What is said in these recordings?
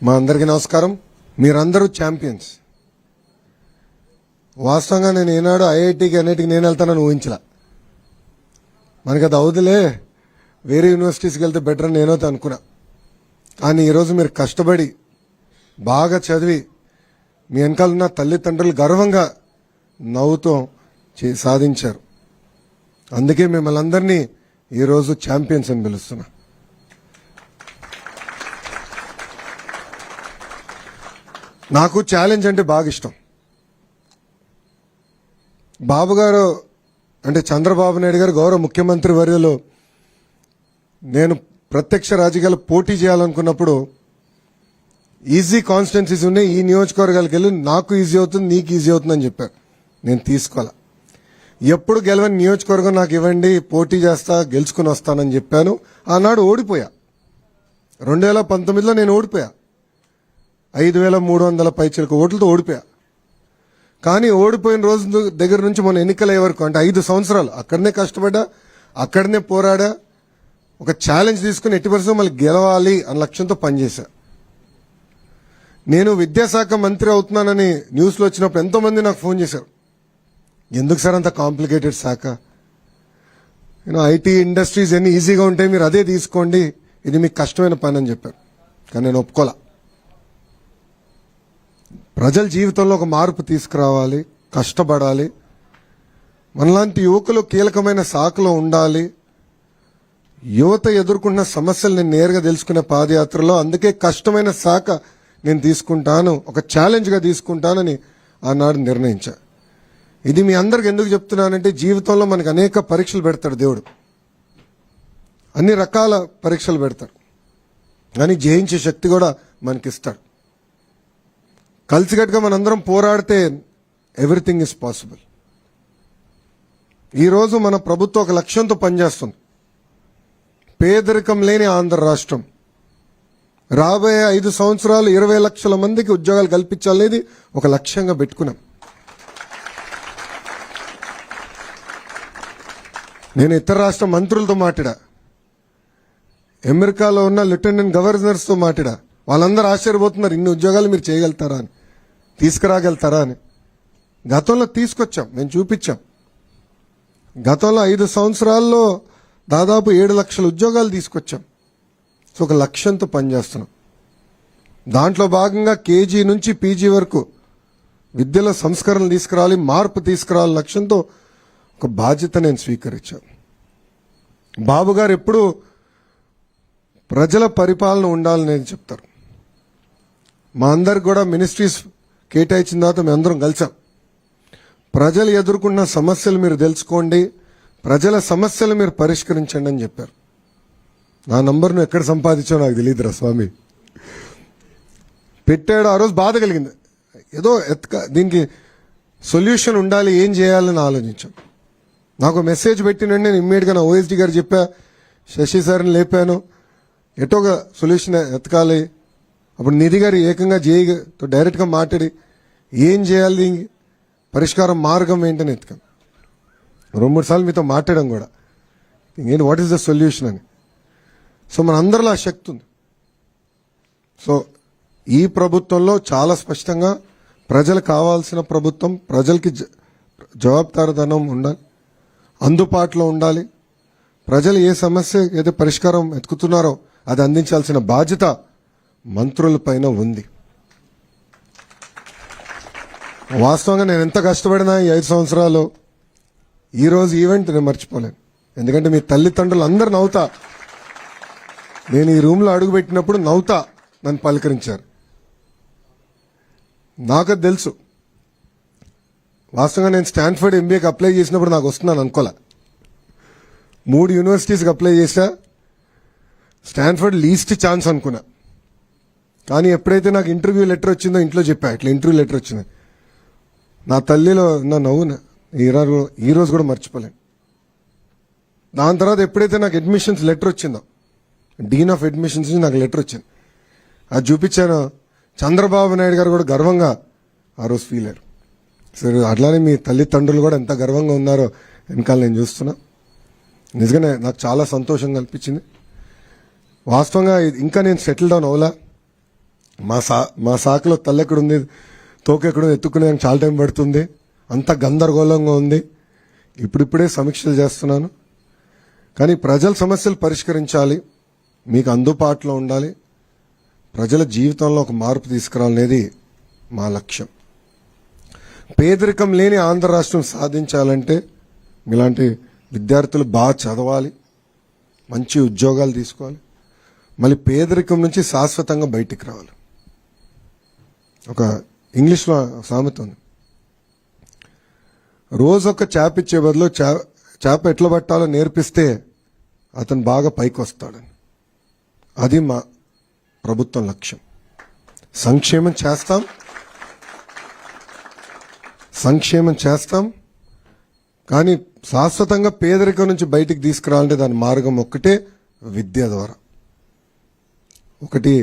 మా అందరికీ నమస్కారం. మీరందరూ ఛాంపియన్స్. వాస్తవంగా నేను ఏనాడు ఐఐటికి అన్నిటికి నేను వెళ్తానని ఊహించలా. మనకి అది అవుతులే, వేరే యూనివర్సిటీస్కి వెళ్తే బెటర్ అని నేనైతే అనుకున్నా. కానీ ఈరోజు మీరు కష్టపడి బాగా చదివి మీ వెనకాల ఉన్న తల్లిదండ్రులు గర్వంగా నవ్వుతూ సాధించారు. అందుకే మిమ్మల్ని అందరినీ ఈరోజు ఛాంపియన్స్ అని పిలుస్తున్నా. నాకు ఛాలెంజ్ అంటే బాగా ఇష్టం. బాబు గారు అంటే చంద్రబాబు నాయుడు గారు గౌరవ ముఖ్యమంత్రి వర్యులు నేను ప్రత్యక్ష రాజకీయాలు పోటీ చేయాలనుకున్నప్పుడు ఈజీ కాన్స్టిట్యున్సీస్ ఉన్నాయి, ఈ నియోజకవర్గాలకు వెళ్ళి నాకు ఈజీ అవుతుంది, నీకు ఈజీ అవుతుంది అని చెప్పారు. నేను తీసుకోవాలా. ఎప్పుడు గెలవని నియోజకవర్గం నాకు ఇవ్వండి, పోటీ చేస్తా, గెలుచుకుని వస్తానని చెప్పాను. ఆనాడు ఓడిపోయా. 2019లో నేను ఓడిపోయా. 5,300 పైచిలకు ఓట్లతో ఓడిపోయా. కానీ ఓడిపోయిన రోజు దగ్గర నుంచి మన ఎన్నికలయ్యే వరకు అంటే 5 సంవత్సరాలు అక్కడనే కష్టపడ్డా, అక్కడనే పోరాడా, ఒక ఛాలెంజ్ తీసుకుని 80% మళ్ళీ గెలవాలి అన్న లక్ష్యంతో పనిచేశా. నేను విద్యాశాఖ మంత్రి అవుతున్నానని న్యూస్లో వచ్చినప్పుడు ఎంతో మంది నాకు ఫోన్ చేశారు. ఎందుకు సార్ అంత కాంప్లికేటెడ్ శాఖ, ఐటీ ఇండస్ట్రీస్ ఎన్ని ఈజీగా ఉంటాయి, మీరు అదే తీసుకోండి, ఇది మీకు కష్టమైన పని అని చెప్పారు. కానీ నేను ఒప్పుకోలా. ప్రజల జీవితంలో ఒక మార్పు తీసుకురావాలి, కష్టపడాలి, మనలాంటి యువకులు కీలకమైన శాఖలో ఉండాలి, యువత ఎదుర్కొన్న సమస్యలు నేను నేరుగా తెలుసుకునే పాదయాత్రలో అందుకే కష్టమైన శాఖ నేను తీసుకుంటాను, ఒక ఛాలెంజ్గా తీసుకుంటానని ఆనాడు నిర్ణయించా. ఇది మీ అందరికి ఎందుకు చెప్తున్నానంటే జీవితంలో మనకు అనేక పరీక్షలు పెడతాడు దేవుడు, అన్ని రకాల పరీక్షలు పెడతాడు, కానీ జయించే శక్తి కూడా మనకిస్తాడు. కలిసికట్టుగా మనందరం పోరాడితే ఎవ్రీథింగ్ ఇస్ పాసిబుల్. ఈరోజు మన ప్రభుత్వం ఒక లక్ష్యంతో పనిచేస్తుంది. పేదరికం లేని ఆంధ్ర రాష్ట్రం. రాబోయే 5 సంవత్సరాలు 20 లక్షల మందికి ఉద్యోగాలు కల్పించాలనేది ఒక లక్ష్యంగా పెట్టుకున్నాం. నేను ఇతర రాష్ట్ర మంత్రులతో మాట్లాడా, అమెరికాలో ఉన్న లెఫ్టినెంట్ గవర్నర్స్తో మాట్లాడా. వాళ్ళందరూ ఆశ్చర్యపోతున్నారు, ఇన్ని ఉద్యోగాలు మీరు చేయగలుగుతారా అని, తీసుకురాగలుగుతారా అని. గతంలో తీసుకొచ్చాం, మేము చూపించాం. గతంలో 5 సంవత్సరాల్లో దాదాపు 7 లక్షల ఉద్యోగాలు తీసుకొచ్చాం. సో ఒక లక్ష్యంతో పనిచేస్తున్నాం. దాంట్లో భాగంగా కేజీ నుంచి పీజీ వరకు విద్యలో సంస్కరణలు తీసుకురావాలి, మార్పు తీసుకురావాలి లక్ష్యంతో ఒక బాధ్యత నేను స్వీకరించాను. బాబు గారు ఎప్పుడూ ప్రజల పరిపాలన ఉండాలని చెప్తారు. మా అందరికి కూడా మినిస్ట్రీస్ కేటాయించిన తర్వాత మేము అందరం కలిసాం. ప్రజలు ఎదుర్కొన్న సమస్యలు మీరు తెలుసుకోండి, ప్రజల సమస్యలు మీరు పరిష్కరించండి అని చెప్పారు. నా నంబర్ నువ్వు ఎక్కడ సంపాదించావు నాకు తెలియదురా స్వామి. పెట్టాడు. ఆ రోజు బాధ కలిగింది. ఏదో దీనికి సొల్యూషన్ ఉండాలి, ఏం చేయాలని ఆలోచించాం. నాకు మెసేజ్ పెట్టినండి, నేను ఇమ్మీడియట్గా నా ఓఎస్డీ గారు చెప్పా, శశి సార్ని లేపాను, ఎటోగా సొల్యూషన్ ఎతకాలి. అప్పుడు నిధి గారు ఏకంగా జేఈతో డైరెక్ట్గా మాట్లాడి ఏం చేయాలి, పరిష్కారం మార్గం ఏంటని ఎత్తుకాం. 2-3 సార్లు మీతో మాట్లాడడం కూడా, ఏంటి వాట్ ఈస్ ద సొల్యూషన్ అని. సో మన అందరిలో ఆ శక్తి ఉంది. సో ఈ ప్రభుత్వంలో చాలా స్పష్టంగా ప్రజలకు కావాల్సిన ప్రభుత్వం, ప్రజలకి జవాబుదారీతనం ఉండాలి, అందుబాటులో ఉండాలి. ప్రజలు ఏ సమస్య ఏదో పరిష్కారం వెతుకుతున్నారో అది అందించాల్సిన బాధ్యత మంత్రులపైన ఉంది. వాస్తవంగా నేను ఎంత కష్టపడినా ఈ 5 సంవత్సరాలు ఈరోజు ఈవెంట్ నేను మర్చిపోలేను. ఎందుకంటే మీ తల్లిదండ్రులు అందరు నవ్వుతా, నేను ఈ రూమ్లో అడుగుపెట్టినప్పుడు నవ్వుతా నన్ను పలకరించారు. నాకు తెలుసు. వాస్తవంగా నేను స్టాన్ఫర్డ్ ఎంబీఏకి అప్లై చేసినప్పుడు నాకు వస్తున్నాను అనుకోలే. 3 యూనివర్సిటీస్కి అప్లై చేశా. స్టాన్ఫర్డ్ లీస్ట్ ఛాన్స్ అనుకున్నా. కానీ ఎప్పుడైతే నాకు ఇంటర్వ్యూ లెటర్ వచ్చిందో ఇంట్లో చెప్పా, ఇట్లా ఇంటర్వ్యూ లెటర్ వచ్చింది. నా తల్లిలో నా నవ్వున ఈ రోజు కూడా మర్చిపోలేను. దాని తర్వాత ఎప్పుడైతే నాకు అడ్మిషన్స్ లెటర్ వచ్చిందో, డీన్ ఆఫ్ అడ్మిషన్స్ నుంచి నాకు లెటర్ వచ్చింది, అది చూపించాను. చంద్రబాబు నాయుడు గారు కూడా గర్వంగా ఆ రోజు ఫీల్ అయ్యారు. సరే అట్లానే మీ తల్లిదండ్రులు కూడా ఎంత గర్వంగా ఉన్నారో వెనకాల నేను చూస్తున్నా. నిజంగానే నాకు చాలా సంతోషంగా అనిపించింది. వాస్తవంగా ఇంకా నేను సెటిల్ డౌన్ అవ్వలా. మా శాఖలో తల్లెక్కడుంది, తోకెక్కడుంది ఎత్తుకునేదానికి చాలా టైం పడుతుంది. అంత గందరగోళంగా ఉంది. ఇప్పుడిప్పుడే సమీక్షలు చేస్తున్నాను. కానీ ప్రజల సమస్యలు పరిష్కరించాలి, మీకు అందుబాటులో ఉండాలి, ప్రజల జీవితంలో ఒక మార్పు తీసుకురావాలనేది మా లక్ష్యం. పేదరికం లేని ఆంధ్ర రాష్ట్రం సాధించాలంటే మీలాంటి విద్యార్థులు బాగా చదవాలి, మంచి ఉద్యోగాలు తీసుకోవాలి, మళ్ళీ పేదరికం నుంచి శాశ్వతంగా బయటికి రావాలి. ఒక ఇంగ్లీష్లో సామెత ఉంది, రోజు ఒక చేప ఇచ్చే బదులు చేప ఎట్లా పట్టాలో నేర్పిస్తే అతను బాగా పైకి వస్తాడని. అది మా ప్రభుత్వం లక్ష్యం. సంక్షేమం చేస్తాం కానీ శాశ్వతంగా పేదరికం నుంచి బయటికి తీసుకురావాలంటే దాని మార్గం ఒక్కటే, విద్య ద్వారా. ఒకటి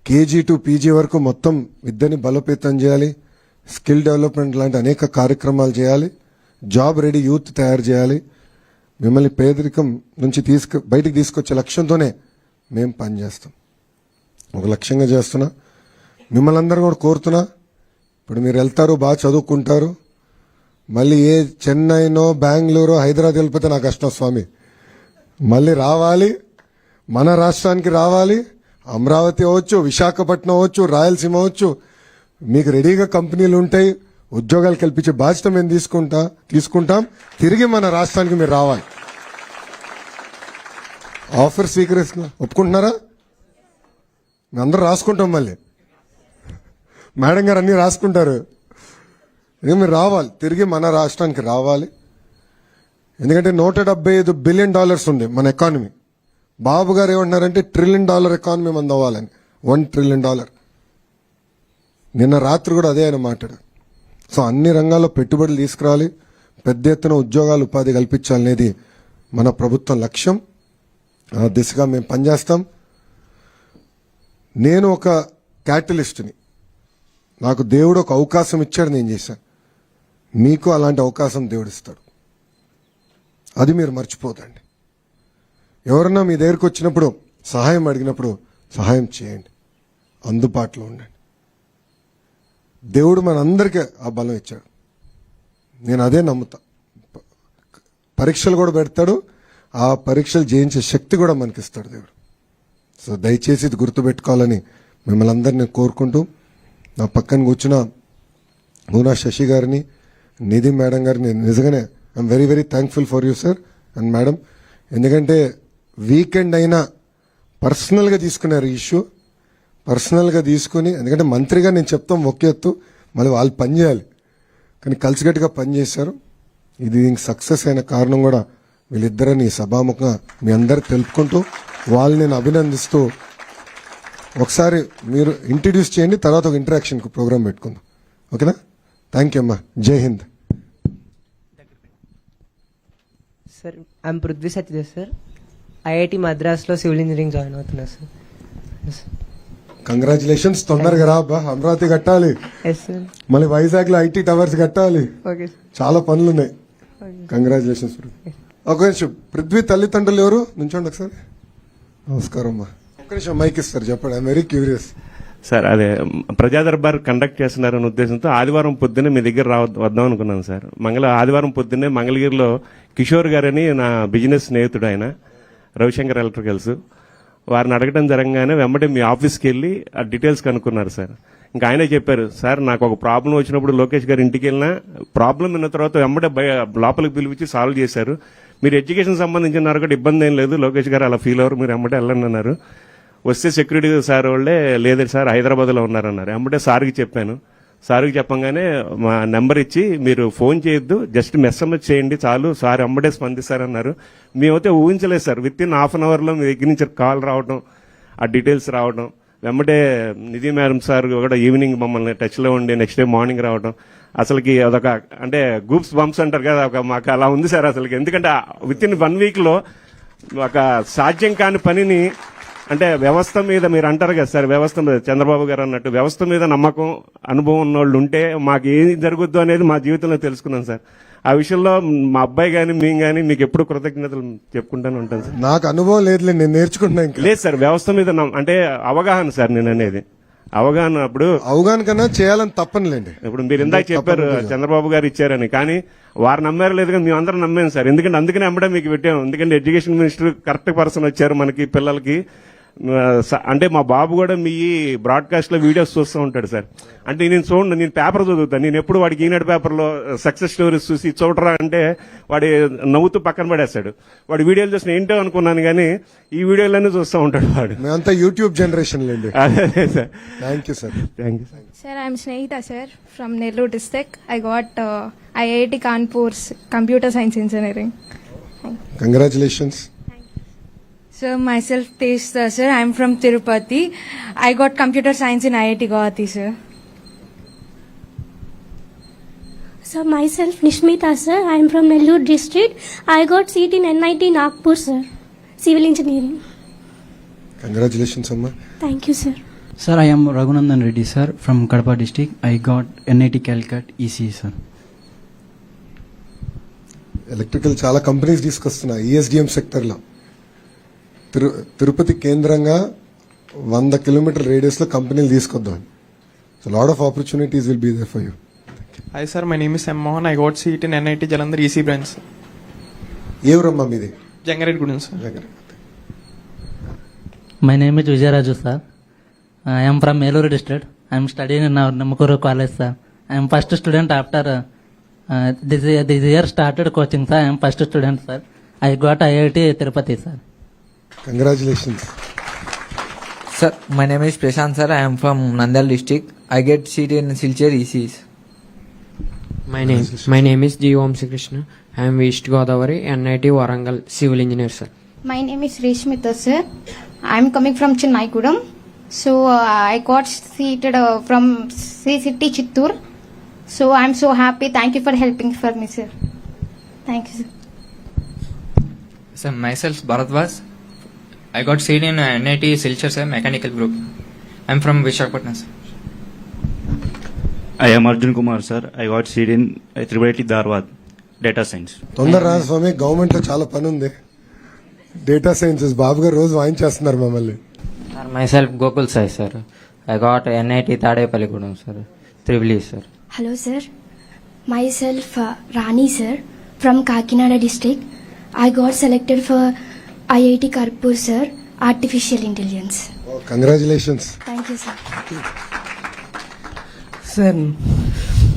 కేజీ టు పీజీ వరకు మొత్తం విద్యని బలోపేతం చేయాలి, స్కిల్ డెవలప్మెంట్ లాంటి అనేక కార్యక్రమాలు చేయాలి, జాబ్ రెడీ యూత్ తయారు చేయాలి. మిమ్మల్ని పేదరికం నుంచి బయటికి తీసుకొచ్చే లక్ష్యంతోనే మేము పనిచేస్తాం. ఒక లక్ష్యంగా చేస్తున్నా. మిమ్మల్ని అందరూ కూడా కోరుతున్నా, ఇప్పుడు మీరు వెళ్తారు, బాగా చదువుకుంటారు, మళ్ళీ ఏ చెన్నైనో బెంగళూరు హైదరాబాద్ వెళ్ళిపోతే నాకు కష్టం స్వామి. మళ్ళీ రావాలి, మన రాష్ట్రానికి రావాలి. అమరావతి అవ్వచ్చు, విశాఖపట్నం అవ్వచ్చు, రాయలసీమ అవ్వచ్చు, మీకు రెడీగా కంపెనీలు ఉంటాయి, ఉద్యోగాలు కల్పించే బాధ్యత మేము తీసుకుంటాం. తిరిగి మన రాష్ట్రానికి మీరు రావాలి. ఆఫర్ స్వీకరిస్తున్నా, ఒప్పుకుంటున్నారా? అందరూ రాసుకుంటాం, మళ్ళీ మేడం గారు అన్ని రాసుకుంటారు. ఇక మీరు రావాలి, తిరిగి మన రాష్ట్రానికి రావాలి. ఎందుకంటే $175 బిలియన్ ఉంది మన ఎకానమీ. బాబు గారు ఏమంటున్నారంటే $1 ట్రిలియన్ ఎకానమీ మంది అవ్వాలని. $1 ట్రిలియన్. నిన్న రాత్రి కూడా అదే ఆయన మాట్లాడారు. సో అన్ని రంగాల్లో పెట్టుబడులు తీసుకురావాలి, పెద్ద ఎత్తున ఉద్యోగాలు ఉపాధి కల్పించాలనేది మన ప్రభుత్వం లక్ష్యం. ఆ దిశగా మేము పనిచేస్తాం. నేను ఒక క్యాటలిస్ట్ని, నాకు దేవుడు ఒక అవకాశం ఇచ్చాడు, నేను చేశాను. మీకు అలాంటి అవకాశం దేవుడు ఇస్తాడు, అది మీరు మర్చిపోతండి. ఎవరన్నా మీ దగ్గరికి వచ్చినప్పుడు సహాయం అడిగినప్పుడు సహాయం చేయండి, అందుబాటులో ఉండండి. దేవుడు మనందరికీ ఆ బలం ఇచ్చాడు, నేను అదే నమ్ముతా. పరీక్షలు కూడా పెడతాడు, ఆ పరీక్షలు జయించే శక్తి కూడా మనకిస్తాడు దేవుడు. సో దయచేసి ఇది గుర్తుపెట్టుకోవాలని మిమ్మల్ని అందరినీ కోరుకుంటూ, నా పక్కన కూర్చున్న మూనా శశి గారిని, నిధి మేడం గారిని నిజంగానే I'm very very thankful for you sir and madam. ఎందుకంటే వీకెండ్ అయినా పర్సనల్గా తీసుకున్నారు ఈ ఇష్యూ, పర్సనల్గా తీసుకుని, ఎందుకంటే మంత్రిగా నేను చెప్తాం ఒకే ఎత్తు, మళ్ళీ వాళ్ళు పని చేయాలి, కానీ కలిసికట్టుగా పనిచేశారు. ఇది సక్సెస్ అయిన కారణం కూడా వీళ్ళిద్దరని సభాముఖంగా మీ అందరికి తెలుపుకుంటూ, వాళ్ళు నేను అభినందిస్తూ, ఒకసారి మీరు ఇంట్రడ్యూస్ చేయండి, తర్వాత ఒక ఇంటరాక్షన్ ప్రోగ్రామ్ పెట్టుకుందాం. ఓకేనా? థ్యాంక్ యూ అమ్మా. జై హింద్. Sir I'm Prithvi Satyadev sir. IIT మద్రాస్లో సివిల్ ఇంజనీరింగ్ జాయిన్ అవుతున్నా సార్. కంగ్రాచులేషన్స్. తొందరగా రా అబ్బా, అమరావతి కట్టాలి, మళ్ళీ వైజాగ్ లో ఐటీ టవర్స్ కట్టాలి, చాలా పనులు ఉన్నాయి. కంగ్రాచులేషన్స్. ఒక నిమిషం, పృథ్వీ తల్లిదండ్రులు ఎవరు? నుంచోండి ఒకసారి. నమస్కారం అమ్మా. ఒక నిమిషం మైక్ ఇస్తారు, చెప్పండి. I'm very curious. సార్, అదే ప్రజా దర్బార్ కండక్ట్ చేస్తున్నారనే ఉద్దేశంతో ఆదివారం పొద్దున్నే మీ దగ్గర వద్దాం అనుకున్నాను సార్. ఆదివారం పొద్దున్నే మంగళగిరిలో కిషోర్ గారని నా బిజినెస్ స్నేహితుడు, ఆయన రవిశంకర్ ఎలక్ట్రికల్స్, వారిని అడగడం జరగగానే వెంబడి మీ ఆఫీస్కి వెళ్ళి ఆ డీటెయిల్స్ కనుక్కున్నారు సార్. ఇంకా ఆయనే చెప్పారు, సార్ నాకు ఒక ప్రాబ్లం వచ్చినప్పుడు లోకేష్ గారి ఇంటికి వెళ్ళినా ప్రాబ్లం విన్న తర్వాత వెంబడే లోపలికి పిలిపించి సాల్వ్ చేశారు. మీరు ఎడ్యుకేషన్ సంబంధించిన కూడా ఇబ్బంది ఏం లేదు, లోకేష్ గారు అలా ఫీల్ అవ్వరు, మీరు వెంబడే వెళ్ళండి అన్నారు. వస్తే సెక్యూరిటీ సార్ వాళ్ళే లేదు సార్ హైదరాబాద్లో ఉన్నారన్నారు. వెంబడే సార్కి చెప్పాను. సార్కి చెప్పంగానే మా నెంబర్ ఇచ్చి మీరు ఫోన్ చేయొద్దు, జస్ట్ మెసేజ్ చేయండి చాలు, సార్ వెంబడే స్పందిస్తారన్నారు. మేమైతే ఊహించలేదు sir, with in half an అవర్లో మీ దగ్గర నుంచి కాల్ రావడం, ఆ డీటెయిల్స్ రావడం, వెంబడే నిధి మేడం సార్ కూడా ఈవినింగ్ మమ్మల్ని టచ్లో ఉండి నెక్స్ట్ డే మార్నింగ్ రావడం, అసలుకి అదొక అంటే గూప్స్ బంప్స్ అంటారు కదా, మాకు అలా ఉంది సార్ అసలుకి. ఎందుకంటే విత్ ఇన్ 1 వీక్లో ఒక సాధ్యం కాని పనిని, అంటే వ్యవస్థ మీద మీరు అంటారు కదా సార్, వ్యవస్థ మీద చంద్రబాబు గారు అన్నట్టు వ్యవస్థ మీద నమ్మకం, అనుభవం ఉన్న వాళ్ళు ఉంటే మాకు ఏం జరుగుద్దు అనేది మా జీవితంలో తెలుసుకున్నాం సార్. ఆ విషయంలో మా అబ్బాయి కానీ మేము కానీ మీకు ఎప్పుడు కృతజ్ఞతలు చెప్పుకుంటానే ఉంటాను సార్. నాకు అనుభవం లేదులే, నేను నేర్చుకుంటున్నా ఇంకా. లేదు సార్, వ్యవస్థ మీద అంటే అవగాహన సార్ నేను అనేది. అవగాహన అప్పుడు అవగాహన కన్నా చేయాలని తప్పనిలేండి. ఇప్పుడు మీరు ఇందాక చెప్పారు చంద్రబాబు గారు ఇచ్చారని, కానీ వారు నమ్మారు లేదు కానీ మేము అందరం నమ్మాం సార్. ఎందుకంటే అందుకనే అమ్మడం మీకు పెట్టాము. ఎందుకంటే ఎడ్యుకేషన్ మినిస్టర్ కరెక్ట్ పర్సన్ వచ్చారు మనకి పిల్లలకి. అంటే మా బాబు కూడా మీ బ్రాడ్కాస్ట్ లో వీడియోస్ చూస్తూ ఉంటాడు సార్. అంటే నేను చూడండి, నేను పేపర్ చదువుతాను. నేను ఎప్పుడు వాడికి ఈనాడు పేపర్లో సక్సెస్ స్టోరీస్ చూసి చూడరా అంటే వాడి నవ్వుతూ పక్కన పడేస్తాడు. వాడి వీడియోలు చూసిన ఏంటో అనుకున్నాను, కానీ ఈ వీడియోలన్నీ చూస్తూ ఉంటాడు వాడు. మేమంతా యూట్యూబ్ జనరేషన్ లేండి. అదే sir. Thank you sir. Thank you. Sir, I'm Snehita, sir, from Nellore district. I got IIT Kanpur's Computer Science Engineering. Congratulations. Sir, myself Tejta, sir. I'm from Tirupati. I got computer science in IIT Guwahati, sir. So myself Nishmita sir, I am from Nellore district. I got seat in NIT Nagpur sir, civil engineering. Congratulations అమ్మా. Thank you sir. Sir, I am Raghunandan Reddy, sir, from Kadapa district. I got NIT Calicut ECE, sir. Electrical చాలా companies తీసుకొస్తున్నా ESDM సెక్టర్లో. తిరుపతి కేంద్రంగా 100 kilometre radius లో కంపెనీలు తీసుకొద్దాం. So lot of opportunities will be there for you. Hi sir, my name is M. Mohan. I got seat in NIT Jalandhar EC branch. ఏ ఊరమ్మా మీది? Jangaredgudem sir. My name is Vijay Raju, sir. I am from Nellore district. I am studying in Namakuru college, sir. I am first student after this year started coaching, sir. I am first student, sir. I got IIT Tirupati, sir. Congratulations. Sir, my name is Prashant sir. I am from Nandal district. I get seat in Silchar ECs. My name is G. Vamsi Krishna. I am East Godavari, NIT Warangal, civil engineer, sir. My name is Reshmita, sir. I'm coming from Chennai Kudam. So I got seated from C-City Chittoor. So I'm so happy. Thank you for helping for me, sir. Thank you, sir. Sir, myself Bharatwaj. I got seat in NIT Silchar sir, mechanical group. I'm from Vishakhapatnam sir. I am Arjun Kumar sir. I got seat in IIT Dharwad, data science. తొందర రా స్వామి, government లో చాలా పని ఉంది. Data sciences బాబు గారు రోజు వాయించేస్తున్నారు మమ్మల్ని. Sir, myself Gokul Sai, sir. I got NIT Tadepalligudem, sir. Tribli, sir. Hello sir. Myself Rani sir, from Kakinada district. I got selected for IIT Kanpur sir, artificial intelligence. Congratulations. Thank you sir. Sir,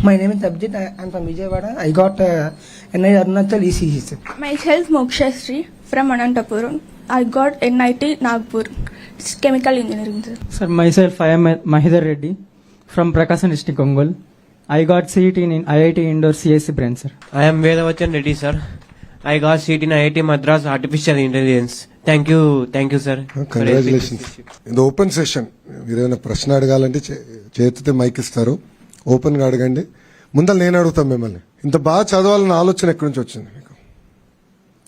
my name is Abhijit. I am from Vijayawada. I got NIT Arunachal ECE, sir. Myself Moksha Sri from Anantapuram. I got NIT Nagpur. It's chemical engineering, sir. Sir, myself I am Mahidhar Reddy from Prakasam district, Ongole. I got seat in IIT Indore CSC branch, sir. I am Vedavachan Reddy, sir. I got seat in IIT Madras Artificial Intelligence. Thank you, sir. Congratulations. ఇది open session. మీరేమైనా ప్రశ్న అడగాలంటే చేతితే mic ఇస్తారు, open గా అడగండి. ముందర నేను అడుగుతాను మిమ్మల్ని, ఇంత బాగా చదవాలన్న ఆలోచన ఎక్కడి నుంచి వచ్చింది మీకు?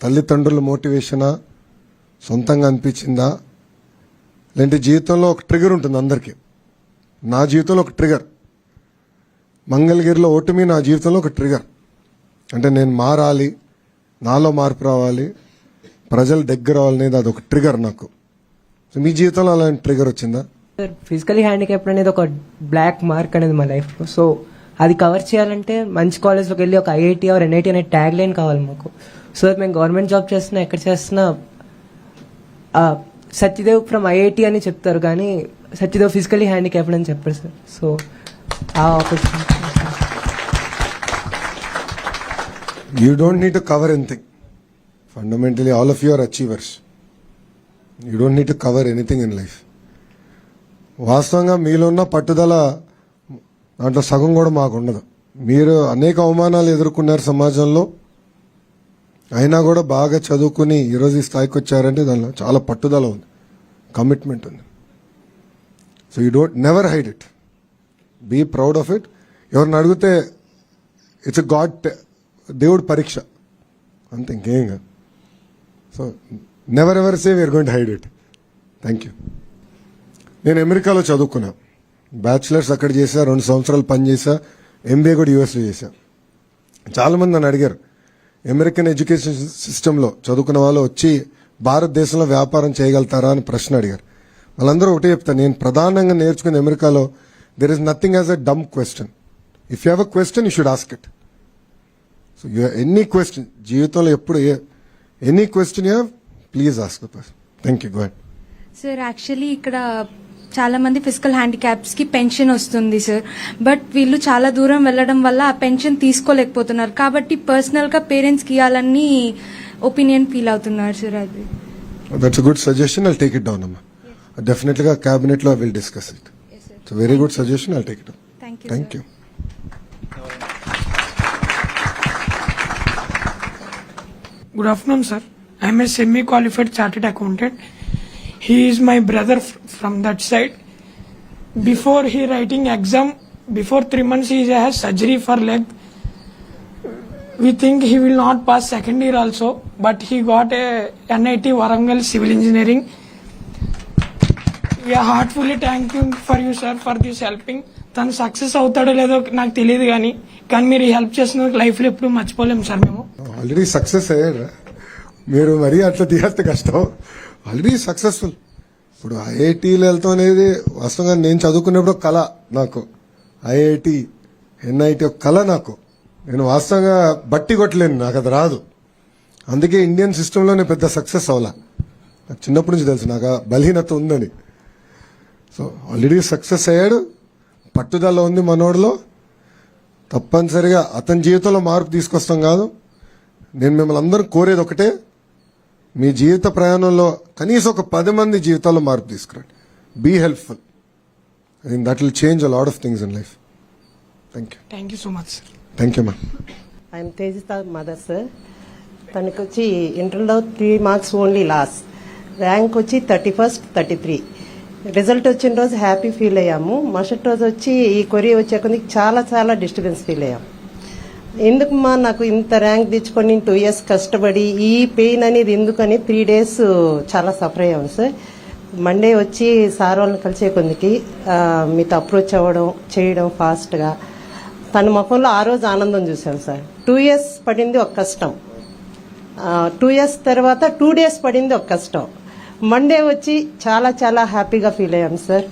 తల్లిదండ్రుల మోటివేషనా, సొంతంగా అనిపించిందా, లేదంటే జీవితంలో ఒక ట్రిగర్ ఉంటుంది అందరికీ. నా జీవితంలో ఒక ట్రిగర్, మంగళగిరిలో ఓటమి నా జీవితంలో ఒక ట్రిగర్. అంటే నేను మారాలి, నాలో మార్పు రావాలి, ప్రజల దగ్గర అవ్వాలనేది అదొక ట్రిగర్ నాకు. సో మీ జీవితంలో అలాంటి ట్రిగర్ వచ్చిందా? సార్, ఫిజికలీ హ్యాండిక్యాప్డ్ అనేది ఒక బ్లాక్ మార్క్ అనేది మా లైఫ్లో. సో అది కవర్ చేయాలంటే మంచి కాలేజ్లోకి వెళ్ళి ఒక ఐఐటి ఆర్ ఎన్ఐటి అనే ట్యాగ్ లైన్ కావాలి మాకు. సో మేము గవర్నమెంట్ జాబ్ చేస్తున్నా, ఎక్కడ చేస్తున్నా సత్యదేవ్ ఫ్రమ్ ఐఐటి అని చెప్తారు, కానీ సత్యదేవ్ ఫిజికలీ హ్యాండిక్యాప్డ్ అని చెప్పారు సార్. సో ఆ opportunity. You don't need to cover anything. Fundamentally, all of you are achievers. You don't need to cover anything in life. వాస్తవంగా మీలో ఉన్న పట్టుదల దాంట్లో సగం కూడా మాకు ఉండదు. మీరు అనేక అవమానాలు ఎదుర్కొన్నారు సమాజంలో, అయినా కూడా బాగా చదువుకుని ఈరోజు ఈ స్థాయికి వచ్చారంటే దానిలో చాలా పట్టుదల ఉంది, కమిట్మెంట్ ఉంది. So you don't never hide it, be proud of it. ఎవరిని అడిగితే ఇట్స్ గాడ్, దేవుడు పరీక్ష అంతే, ఇంకేం కాదు. So never ever say we're going to hide it. Thank you. నేను అమెరికాలో చదువుకున్నా, బ్యాచిలర్స్ అక్కడ చేశా, 2 సంవత్సరాలు పని చేశా, ఎంబీఏ కూడా యూఎస్లో చేశా. చాలామంది నన్ను అడిగారు, అమెరికన్ ఎడ్యుకేషన్ సిస్టంలో చదువుకున్న వాళ్ళు వచ్చి భారతదేశంలో వ్యాపారం చేయగలుగుతారా అని ప్రశ్న అడిగారు. వాళ్ళందరూ ఒకటే చెప్తాను, నేను ప్రధానంగా నేర్చుకున్న అమెరికాలో there is nothing as a dumb question. If you have a question you should ask it. So any question జీవితంలో ఎప్పుడు any question you have please ask the person. Thank you. Go ahead. Sir actually ఇక్కడ చాలా మంది physical handicaps కి pension వస్తుంది sir. But వీళ్ళు చాలా దూరం వెళ్ళడం వల్ల ఆ పెన్షన్ తీసుకోలేకపోతున్నారు. కాబట్టి పర్సనల్ గా పేరెంట్స్ కి ఇవ్వాలని ఒపీనియన్ ఫీల్ అవుతున్నారు సార్. అది that's a good suggestion. I'll take it down అమ్మా. డెఫినెట్లీ గా క్యాబినెట్ లో will discuss it. It's very good suggestion. I'll take it down. Thank you. Good afternoon, sir. I am a semi-qualified chartered accountant. He is my brother from that side. Before he writing exam, before 3 months he has surgery for leg. We think he will not pass second year also, but he got a NIT Warangal Civil Engineering. We are heartfully thanking for you, sir, for this helping. తను success అవుతాడో లేదో నాకు తెలియదు కానీ మీరు help చేసినందుకు లైఫ్లో ఎప్పుడు మర్చిపోలేము సార్. మేము ఆల్రెడీ సక్సెస్ అయ్యాడు. మీరు మరీ అట్లా తీస్తే కష్టం. Already successful. ఇప్పుడు ఐఐటీలు వెళ్తాం అనేది వాస్తవంగా నేను చదువుకునేప్పుడు ఒక కళ నాకు. ఐఐటి ఎన్ఐటి ఒక కళ నాకు. నేను వాస్తవంగా బట్టి కొట్టలేను, నాకు అది రాదు. అందుకే ఇండియన్ సిస్టంలోనే పెద్ద సక్సెస్ అవ్వాల. నాకు చిన్నప్పటి నుంచి తెలుసు నాకు ఆ బలహీనత ఉందని. సో ఆల్రెడీ సక్సెస్ అయ్యాడు. పట్టుదల ఉంది మనోడిలో. తప్పనిసరిగా అతని జీవితంలో మార్పు తీసుకొస్తాం కాదు. నేను మిమ్మల్ని అందరూ కోరేది ఒకటే, మీ జీవిత ప్రయాణంలో కనీసం ఒక 10 మంది జీవితాల్లో మార్పు తీసుకురండి. Be helpful. I think that will change a lot of things in life. Thank you so much sir. Thank you ma'am. I'm Tejitha mother sir. తనకు వచ్చి ఇంటర్లో 3 మార్క్స్ ఓన్లీ లాస్. ర్యాంక్ వచ్చి 31st 33. రిజల్ట్ వచ్చిన రోజు హ్యాపీ ఫీల్ అయ్యాము. మరుసటి రోజు వచ్చి ఈ కొరియా వచ్చే కొద్ది చాలా చాలా డిస్టర్బెన్స్ ఫీల్ అయ్యాము. ఎందుకమ్మా నాకు ఇంత ర్యాంక్ తెచ్చుకొని 2 years కష్టపడి ఈ పెయిన్ అనేది ఎందుకని 3 days చాలా సఫర్ అయ్యాము సార్. మండే వచ్చి సార్ వాళ్ళని కలిసే కొద్దికి మీతో అప్రోచ్ అవ్వడం చేయడం ఫాస్ట్గా తన ముఖంలో ఆ రోజు ఆనందం చూసాం సార్. 2 years పడింది ఒక కష్టం. 2 years తర్వాత 2 days పడింది ఒక కష్టం. మండే వచ్చి చాలా చాలా హ్యాపీగా ఫీల్ అయ్యాం సార్.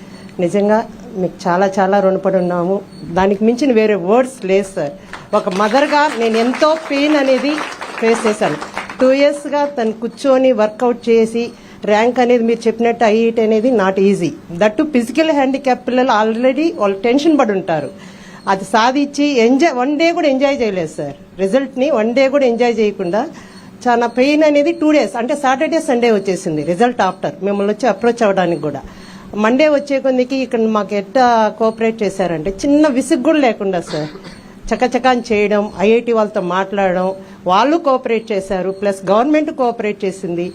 నిజంగా మీకు చాలా చాలా రుణపడి ఉన్నాము. దానికి మించిన వేరే వర్డ్స్ లేదు సార్. ఒక మదర్గా నేను ఎంతో పెయిన్ అనేది ఫేస్ చేశాను. 2 yearsగా తను కూర్చొని వర్కౌట్ చేసి ర్యాంక్ అనేది మీరు చెప్పినట్టు ఐఐటి అనేది not easy. That physical handicap పిల్లలు ఆల్రెడీ వాళ్ళు టెన్షన్ పడి ఉంటారు. అది సాధించి వన్ డే కూడా ఎంజాయ్ చేయలేదు సార్. రిజల్ట్ని వన్ డే కూడా ఎంజాయ్ చేయకుండా చాలా పెయిన్ అనేది 2 days అంటే సాటర్డే సండే వచ్చేసింది రిజల్ట్ ఆఫ్టర్ మిమ్మల్ని వచ్చి అప్రోచ్ అవ్వడానికి కూడా. మండే వచ్చే కొద్దికి ఇక్కడ మాకు ఎట్లా కోఆపరేట్ చేశారంటే చిన్న విసుగు కూడా లేకుండా సార్ చకచకాన్ చేయడం, ఐఐటి వాళ్ళతో మాట్లాడడం, వాళ్ళు కోఆపరేట్ చేశారు. ప్లస్ గవర్నమెంట్ కోఆపరేట్ చేసింది.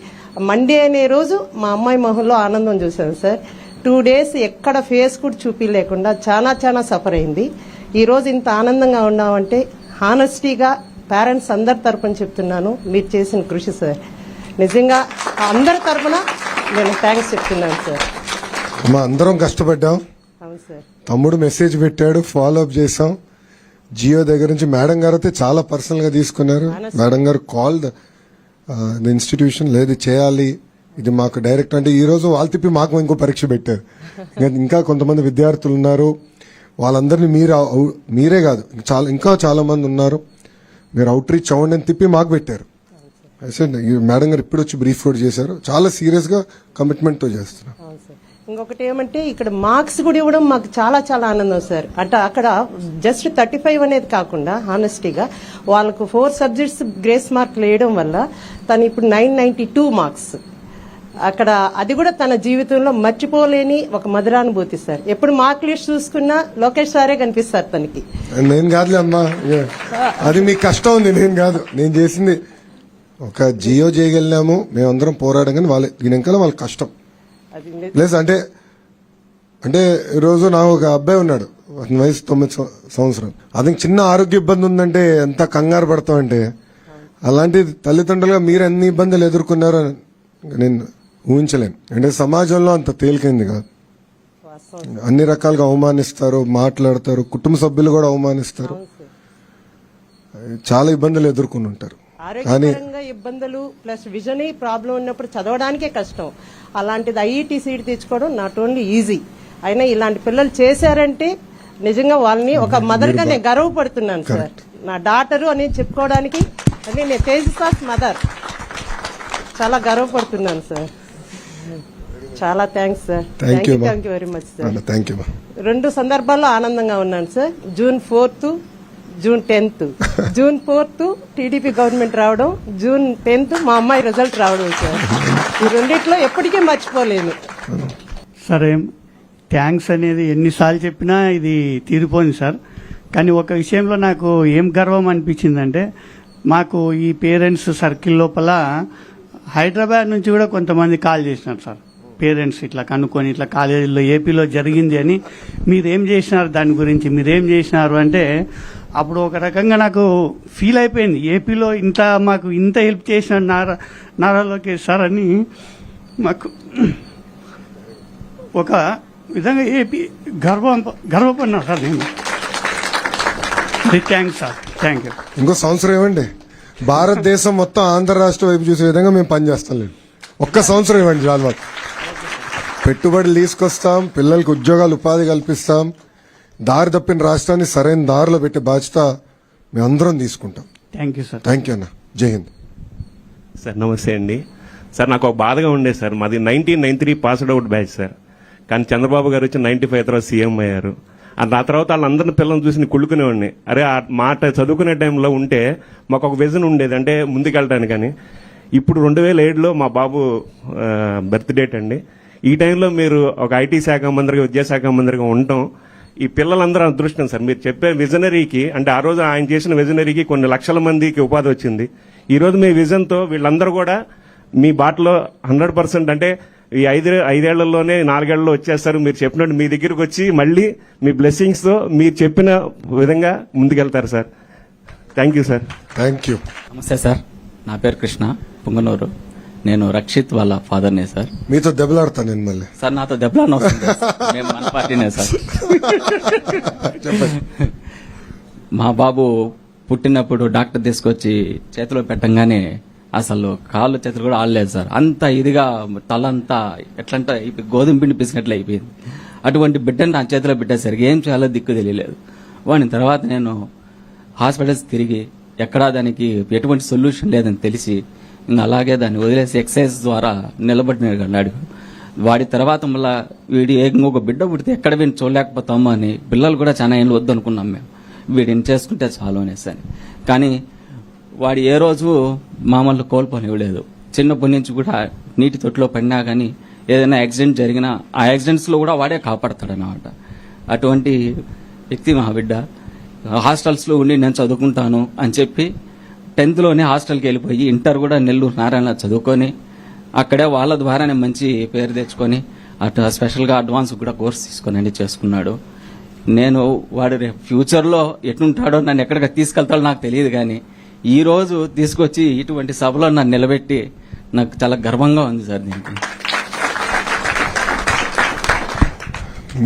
మండే అనే రోజు మా అమ్మాయి మొహంలో ఆనందం చూశాను సార్. 2 days ఎక్కడ ఫేస్ కూడా చూపించలేకుండా చాలా చాలా సఫర్ అయింది. ఈ రోజు ఇంత ఆనందంగా ఉన్నామంటే హానెస్టీగా పేరెంట్స్ అందరి తరపున చెప్తున్నాను, మీరు చేసిన కృషి సార్. నిజంగా అందరి తరపున నేను థ్యాంక్స్ చెప్తున్నాను సార్. అమ్మా అందరం కష్టపడ్డాం. అవును సార్. తమ్ముడు మెసేజ్ పెట్టాడు, ఫాలో అప్ చేసాం. జియో దగ్గర నుంచి మేడం గారు అయితే చాలా పర్సనల్ గా తీసుకున్నారు. మేడం గారు కాల్ ద ఇన్స్టిట్యూషన్ లేదు చేయాలి ఇది మాకు డైరెక్ట్ అంటే ఈ రోజు వాళ్ళు తిప్పి మాకు ఇంకో పరీక్ష పెట్టారు. ఇంకా కొంతమంది విద్యార్థులు ఉన్నారు. వాళ్ళందరినీ మీరే కాదు ఇంకా చాలా మంది ఉన్నారు. మీరు అవుట్ రీచ్ అవ్వండి అని తిప్పి మాకు పెట్టారు. మేడం గారు ఇప్పుడు వచ్చి బ్రీఫ్ కూడా చేశారు. చాలా సీరియస్ గా కమిట్మెంట్ తో చేస్తున్నారు. ఇంకొకటి ఏమంటే ఇక్కడ మార్క్స్ కూడా ఇవ్వడం మాకు చాలా చాలా ఆనందం సార్. అంటే అక్కడ జస్ట్ 35 అనేది కాకుండా హానెస్టీగా వాళ్ళకు 4 subjects గ్రేస్ మార్కులు వేయడం వల్ల తను ఇప్పుడు 992 మార్క్స్. అక్కడ అది కూడా తన జీవితంలో మర్చిపోలేని ఒక మధురానుభూతి సార్. ఎప్పుడు మార్క్ లిస్ట్ చూసుకున్నా లోకేష్ సారే కనిపిస్తారు తనకి. నేను కాదులే అమ్మా, అది మీకు కష్టం ఉంది, నేను కాదు. నేను చేసింది ఒక జియో చేయగలిగాము, మేమందరం పోరాడం కానీ వాళ్ళ దీని వెనకాల వాళ్ళ కష్టం ప్లస్ అంటే ఈరోజు నాకు ఒక అబ్బాయి ఉన్నాడు, అతని వయసు 9 సంవత్సరాలు. అతనికి చిన్న ఆరోగ్య ఇబ్బంది ఉందంటే ఎంత కంగారు పడతామంటే, అలాంటి తల్లిదండ్రులుగా మీరు ఎన్ని ఇబ్బందులు ఎదుర్కొన్నారో నేను ఊహించలేను. అంటే సమాజంలో అంత తేలికైంది కాదు. అన్ని రకాలుగా అవమానిస్తారు, మాట్లాడతారు, కుటుంబ సభ్యులు కూడా అవమానిస్తారు. చాలా ఇబ్బందులు ఎదుర్కొని ఉంటారు. కానీ ఆరోగ్యపరంగా ఇబ్బందులు ప్లస్ విజన్ ప్రాబ్లం ఉన్నప్పుడు చదవడానికే కష్టం. అలాంటిది ఐఈటీ సీట్ తెచ్చుకోవడం నాట్ ఓన్లీ ఈజీ, అయినా ఇలాంటి పిల్లలు చేశారంటే నిజంగా వాళ్ళని ఒక మదర్ గా నేను గర్వపడుతున్నాను సార్. నా డాటరు అని చెప్పుకోవడానికి అంటే నేను తేజస్వాస్ మదర్, చాలా గర్వపడుతున్నాను సార్. చాలా thanks sir. Thank you very much sir. Thank you. 2 సందర్భాల్లో ఆనందంగా ఉన్నాను sir. June 4th, June 10th. June 4th TDP government రావడం, June 10th మా అమ్మాయి రిజల్ట్ రావడం సార్. ఈ రెండిట్లో ఎప్పటికీ మర్చిపోలేను. సరే, థ్యాంక్స్ అనేది ఎన్నిసార్లు చెప్పినా ఇది తీరిపోయింది సార్. కానీ ఒక విషయంలో నాకు ఏం గర్వం అనిపించిందంటే, మాకు ఈ పేరెంట్స్ సర్కిల్ లోపల హైదరాబాద్ నుంచి కూడా కొంతమంది కాల్ చేసినారు సార్. పేరెంట్స్ ఇట్లా కనుక్కొని ఇట్లా కాలేజీలో ఏపీలో జరిగింది అని, మీరేం చేసినారు దాని గురించి, మీరేం చేసినారు అంటే అప్పుడు ఒక రకంగా నాకు ఫీల్ అయిపోయింది. ఏపీలో మాకు ఇంత హెల్ప్ చేసిన నారా లోకేష్ సార్ అని మాకు ఒక విధంగా ఏపీ గర్వపడినా సార్ నేను. Thanks sir. Thank you. ఇంకో సంవత్సరం ఇవ్వండి, భారతదేశం మొత్తం ఆంధ్ర రాష్ట్ర వైపు చూసే విధంగా మేము పనిచేస్తాం. లేదు, ఒక్క సంవత్సరం ఇవ్వండి చాలు. మాకు పెట్టుబడులు తీసుకొస్తాం, పిల్లలకు ఉద్యోగాలు ఉపాధి కల్పిస్తాం, దారి తప్పిన రాష్ట్రాన్ని సరైన దారిలో పెట్టే బాధ్యత మేమందరం తీసుకుంటాం. Thank you sir. Thank you అన్న. జై హింద్ సార్. నమస్తే అండి సార్. నాకు ఒక బాధగా ఉండే సార్, మాది 1993 పాస్డ్ అవుట్ బ్యాచ్ సార్. కానీ చంద్రబాబు గారు వచ్చి 95 తర్వాత సీఎం అయ్యారు. ఆ తర్వాత వాళ్ళందరిని పిల్లల్ని చూసి కుళ్ళుకునేవాడిని. అరే ఆ మాట చదువుకునే టైంలో ఉంటే మాకు ఒక విజన్ ఉండేది, అంటే ముందుకెళ్ళడానికి. కానీ ఇప్పుడు 2007లో మా బాబు బర్త్ డేట్ అండి. ఈ టైంలో మీరు ఒక ఐటీ శాఖ మంత్రిగా, విద్యాశాఖ మంత్రిగా ఉండటం ఈ పిల్లలందరూ అదృష్టం సార్. మీరు చెప్పే విజనరీకి, అంటే ఆ రోజు ఆయన చేసిన విజనరీకి కొన్ని లక్షల మందికి ఉపాధి వచ్చింది. ఈ రోజు మీ విజన్తో వీళ్ళందరూ కూడా మీ బాటలో 100%, అంటే ఈ 5 ఏళ్లలోనే 4 ఏళ్లలో వచ్చేస్తారు. మీరు చెప్పినట్టు మీ దగ్గరికి వచ్చి మళ్ళీ మీ బ్లెస్సింగ్స్తో మీరు చెప్పిన విధంగా ముందుకెళ్తారు సార్. Thank you sir. Thank you. నమస్తే సార్. నా పేరు కృష్ణ, పుంగనూరు. నేను రక్షిత్ వాళ్ళ ఫాదర్నే సార్. మీతో దెబ్బలాడతాను నేను మళ్ళీ సార్. నాతో దెబ్బలాడన వస్తుంది. మేము మన పార్టీనే సార్. మా బాబు పుట్టినప్పుడు డాక్టర్ తీసుకొచ్చి చేతిలో పెట్టంగానే అసలు కాళ్ళు చేతులు కూడా ఆడలేదు సార్. అంత ఇదిగా తలంతా ఎట్లంటే గోధుమ పిండి పిసినట్లు అయిపోయింది. అటువంటి బిడ్డను నా చేతిలో పెట్టేసరికి ఏం చేయాలో దిక్కు తెలియలేదు. వాడిని తర్వాత నేను హాస్పిటల్స్ తిరిగి ఎక్కడా దానికి ఎటువంటి సొల్యూషన్ లేదని తెలిసి ఇంకా అలాగే దాన్ని వదిలేసి ఎక్సర్సైజ్ ద్వారా నిలబడినాడు. వాడి తర్వాత మళ్ళీ వీడి ఇంకొక బిడ్డ పుడితే ఎక్కడ వీడిని చూడలేకపోతాము అని పిల్లలు కూడా చాలా ఏళ్ళు వద్దు అనుకున్నాం మేము. వీడిని చేసుకుంటే చాలు అనేసి అని. కానీ వాడు ఏ రోజు మామూలు కోల్పోనివ్వలేదు. చిన్నప్పటి నుంచి కూడా నీటి తొట్టులో పడినా కానీ ఏదైనా యాక్సిడెంట్ జరిగినా ఆ యాక్సిడెంట్స్లో కూడా వాడే కాపాడతాడు అన్నమాట. అటువంటి వ్యక్తి మా బిడ్డ. హాస్టల్స్లో ఉండి నేను చదువుకుంటాను అని చెప్పి 10th హాస్టల్కి వెళ్ళిపోయి ఇంటర్ కూడా నెల్లూరు నారాయణ చదువుకొని అక్కడే వాళ్ళ ద్వారానే మంచి పేరు తెచ్చుకొని అటు స్పెషల్గా అడ్వాన్స్ కూడా కోర్స్ తీసుకొని అన్ని చేసుకున్నాడు. నేను వాడు రేపు ఫ్యూచర్లో ఎటుంటాడో నన్ను ఎక్కడికి తీసుకెళ్తాడో నాకు తెలియదు. కానీ ఈ రోజు తీసుకొచ్చి ఇటువంటి సభలో నన్ను నిలబెట్టి నాకు చాలా గర్వంగా ఉంది సార్. దీనికి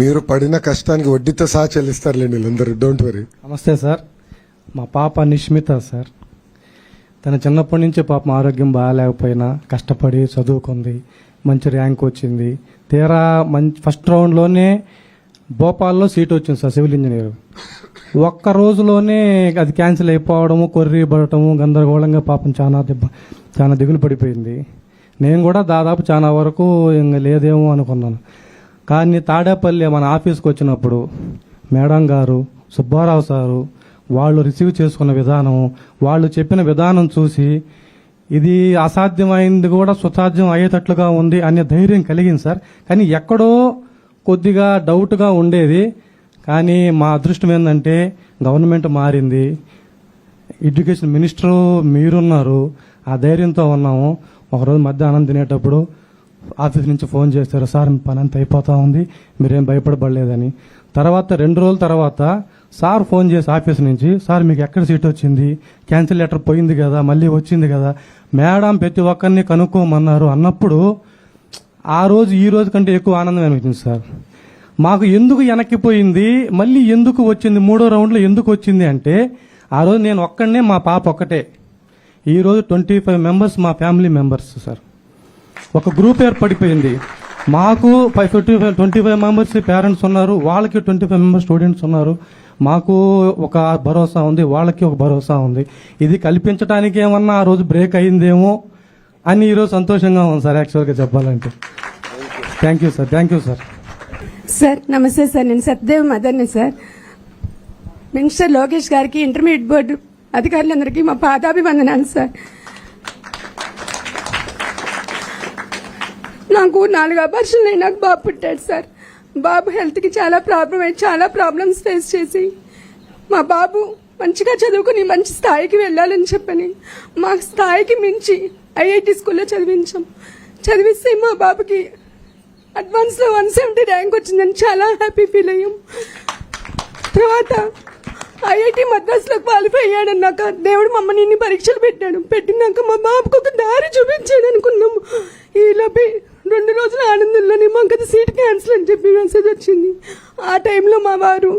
మీరు పడిన కష్టానికి వడ్డీతో సహా చెల్లిస్తారులేండి వీళ్ళందరూ. Don't worry. నమస్తే సార్. మా పాప నిష్మిత సార్. తన చిన్నప్పటి నుంచే పాపం ఆరోగ్యం బాగాలేకపోయినా కష్టపడి చదువుకుంది, మంచి ర్యాంక్ వచ్చింది. తీరా ఫస్ట్ రౌండ్లోనే భోపాల్లో సీట్ వచ్చింది సార్, సివిల్ ఇంజనీర్. ఒక్క రోజులోనే అది క్యాన్సిల్ అయిపోవడము, కొర్రీ పడటము, గందరగోళంగా పాపం చాలా దిగులు పడిపోయింది. నేను కూడా దాదాపు చాలా వరకు ఇంకా లేదేమో అనుకున్నాను. కానీ తాడేపల్లి మన ఆఫీస్కి వచ్చినప్పుడు మేడం గారు, సుబ్బారావు సారు వాళ్ళు రిసీవ్ చేసుకున్న విధానం, వాళ్ళు చెప్పిన విధానం చూసి ఇది అసాధ్యమైంది కూడా సుసాధ్యం అయ్యేటట్లుగా ఉంది అనే ధైర్యం కలిగింది సార్. కానీ ఎక్కడో కొద్దిగా డౌట్గా ఉండేది. కానీ మా అదృష్టం ఏంటంటే గవర్నమెంట్ మారింది, ఎడ్యుకేషన్ మినిస్టరు మీరున్నారు, ఆ ధైర్యంతో ఉన్నాము. ఒకరోజు మధ్యాహ్నం తినేటప్పుడు ఆఫీస్ నుంచి ఫోన్ చేస్తారు, సార్ మీ పని అంతా అయిపోతా ఉంది, మీరేం భయపడబడలేదని. తర్వాత 2 రోజుల తర్వాత సార్ ఫోన్ చేసి ఆఫీస్ నుంచి, సార్ మీకు ఎక్కడ సీట్ వచ్చింది, క్యాన్సిల్ లెటర్ పోయింది కదా, మళ్ళీ వచ్చింది కదా, మేడం ప్రతి ఒక్కరిని కనుక్కోమన్నారు అన్నప్పుడు ఆ రోజు ఈ రోజు కంటే ఎక్కువ ఆనందం అనిపించింది సార్. మాకు ఎందుకు వెనక్కిపోయింది, మళ్ళీ ఎందుకు వచ్చింది, 3వ రౌండ్లో ఎందుకు వచ్చింది అంటే ఆ రోజు నేను ఒక్కడనే, మా పాప ఒక్కటే. ఈరోజు 25 మెంబర్స్ మా ఫ్యామిలీ మెంబర్స్ సార్. ఒక గ్రూప్ ఏర్పడిపోయింది. మాకు 25 మెంబర్స్ పేరెంట్స్ ఉన్నారు, వాళ్ళకి 25 మెంబర్స్ స్టూడెంట్స్ ఉన్నారు. మాకు ఒక భరోసా ఉంది, వాళ్ళకి ఒక భరోసా ఉంది. ఇది కల్పించడానికి ఏమన్నా ఆ రోజు బ్రేక్ అయిందేమో అని ఈరోజు సంతోషంగా ఉంది సార్, యాక్చువల్గా చెప్పాలంటే. Thank you sir, thank you sir. Sir నమస్తే సార్, నేను సత్యదేవ్ మదర్ని సార్. మినిస్టర్ లోకేష్ గారికి, ఇంటర్మీడియట్ బోర్డు అధికారులందరికీ మా పాదాభివందనాలు సార్. నాకు 4 అబార్షన్లు అయినా నాకు బాబు పుట్టాడు సార్. బాబు హెల్త్కి చాలా ప్రాబ్లమ్స్ ఫేస్ చేసి మా బాబు మంచిగా చదువుకుని మంచి స్థాయికి వెళ్ళాలని చెప్పని మా స్థాయికి మించి ఐఐటి స్కూల్లో చదివిస్తే మా బాబుకి అడ్వాన్స్లో 170 ర్యాంక్ వచ్చిందని చాలా హ్యాపీ ఫీల్ అయ్యాం. తర్వాత ఐఐటి మద్రాసులో క్వాలిఫై అయ్యాడన్నాక దేవుడు మమ్మల్ని ఇన్ని పరీక్షలు పెట్టినాక మా బాబుకు ఒక దారి చూపించాడు అనుకున్నాము. ఈలోపే 2 రోజుల ఆనందంలోనే మాకు అది సీట్ క్యాన్సిల్ అని చెప్పి మెసేజ్ వచ్చింది. ఆ టైంలో మా వారు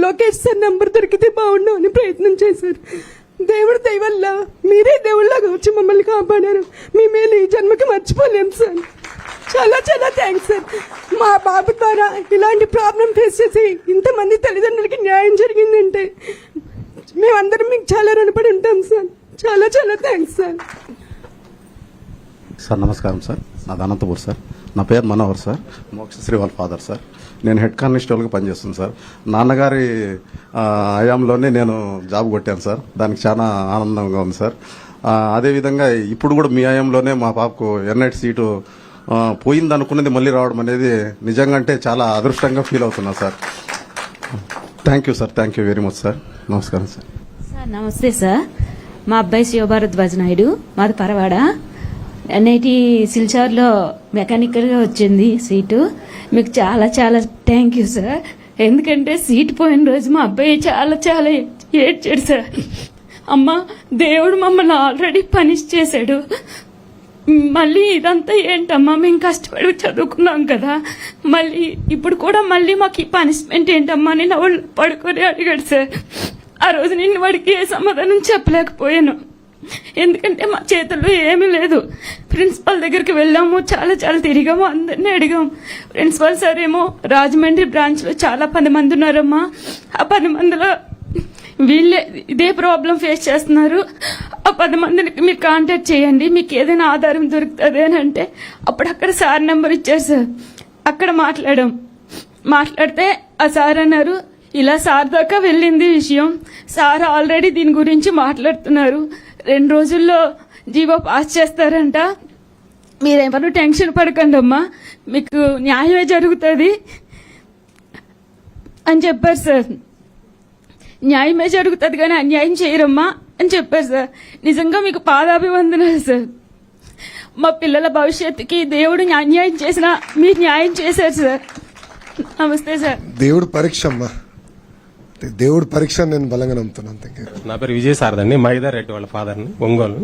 లోకేష్ సార్ నంబర్ దొరికితే బాగుండు అని ప్రయత్నం చేశారు. దేవుడు దయవల్ల మీరే దేవుళ్ళగా వచ్చి మమ్మల్ని కాపాడారు. మీ మేలు ఈ జన్మకి మర్చిపోలేం సార్. చాలా థ్యాంక్స్ సార్. మా బాబు ద్వారా ఇలాంటి ప్రాబ్లం ఫేస్ చేసి ఇంతమంది తల్లిదండ్రులకి న్యాయం జరిగిందంటే మేమందరం మీకు చాలా రుణపడి ఉంటాం సార్. చాలా థ్యాంక్స్ సార్. సార్ నమస్కారం సార్, నాది అనంతపూర్ సార్. నా పేరు మనోహర్ సార్, మోక్షశ్రీ వాళ్ళ ఫాదర్ సార్. నేను హెడ్ కానిస్టేబుల్గా పనిచేస్తున్నాను సార్. నాన్నగారి హయాంలోనే నేను జాబ్ కొట్టాను సార్, దానికి చాలా ఆనందంగా ఉంది సార్. అదేవిధంగా ఇప్పుడు కూడా మీ హయాంలోనే మా పాపకు ఎన్ఐటి సీటు పోయింది అనుకున్నది మళ్ళీ రావడం అనేది నిజంగా అంటే చాలా అదృష్టంగా ఫీల్ అవుతున్నా sir. Thank you sir, thank you very much sir. నమస్కారం సార్. సార్ నమస్తే సార్, మా అబ్బాయి శివభారద్వాజ్ నాయుడు, మాది పరవాడ. ఎన్ఐటి సిల్చార్లో మెకానికల్గా వచ్చింది సీటు. మీకు చాలా థ్యాంక్ యూ సార్. ఎందుకంటే సీటు పోయిన రోజు మా అబ్బాయి చాలా ఏడ్చాడు సార్. అమ్మ, దేవుడు మమ్మల్ని ఆల్రెడీ పనిష్ చేశాడు, మళ్ళీ ఇదంతా ఏంటమ్మా, మేము కష్టపడి చదువుకున్నాం కదా, మళ్ళీ ఇప్పుడు కూడా మళ్ళీ మాకు ఈ పనిష్మెంట్ ఏంటమ్మా అని నా వాళ్ళు పడుకొని అడిగాడు సార్. ఆ రోజు నేను వాడికి ఏ సమాధానం చెప్పలేకపోయాను, ఎందుకంటే మా చేతుల్లో ఏమీ లేదు. ప్రిన్సిపల్ దగ్గరికి వెళ్ళాము, చాలా తిరిగాము, అందరినీ అడిగాము. ప్రిన్సిపల్ సార్ ఏమో రాజమండ్రి బ్రాంచ్లో చాలా 10 మంది ఉన్నారమ్మా, ఆ 10 మందిలో వీళ్ళే ఇదే ప్రాబ్లం ఫేస్ చేస్తున్నారు, ఆ 10 మందిని మీరు కాంటాక్ట్ చేయండి, మీకు ఏదైనా ఆధారం దొరుకుతుంది అని అంటే అప్పుడు అక్కడ సార్ నెంబర్ ఇచ్చారు సార్. అక్కడ మాట్లాడితే ఆ సార్ అన్నారు, ఇలా సార్ దాకా వెళ్ళింది విషయం, సార్ ఆల్రెడీ దీని గురించి మాట్లాడుతున్నారు, 2 రోజుల్లో జీవో పాస్ చేస్తారంట, మీరేమన్నా టెన్షన్ పడకండి అమ్మా, మీకు న్యాయమే జరుగుతుంది అని చెప్పారు సార్. న్యాయమే జరుగుతుంది కానీ అన్యాయం చేయరమ్మా అని చెప్పారు సార్. నిజంగా మీకు పాదాభివందనాలు సార్. మా పిల్లల భవిష్యత్తుకి దేవుడు అన్యాయం చేసినా మీరు న్యాయం చేశారు సార్. నమస్తే సార్. దేవుడు పరీక్ష అమ్మా, దేవుడు పరీక్ష నేను బలంగా నమ్ముతున్నాను. నా పేరు విజయ్ సారథి, మైదార్ రెడ్డి వాళ్ళ ఫాదర్ని, ఒంగోలు.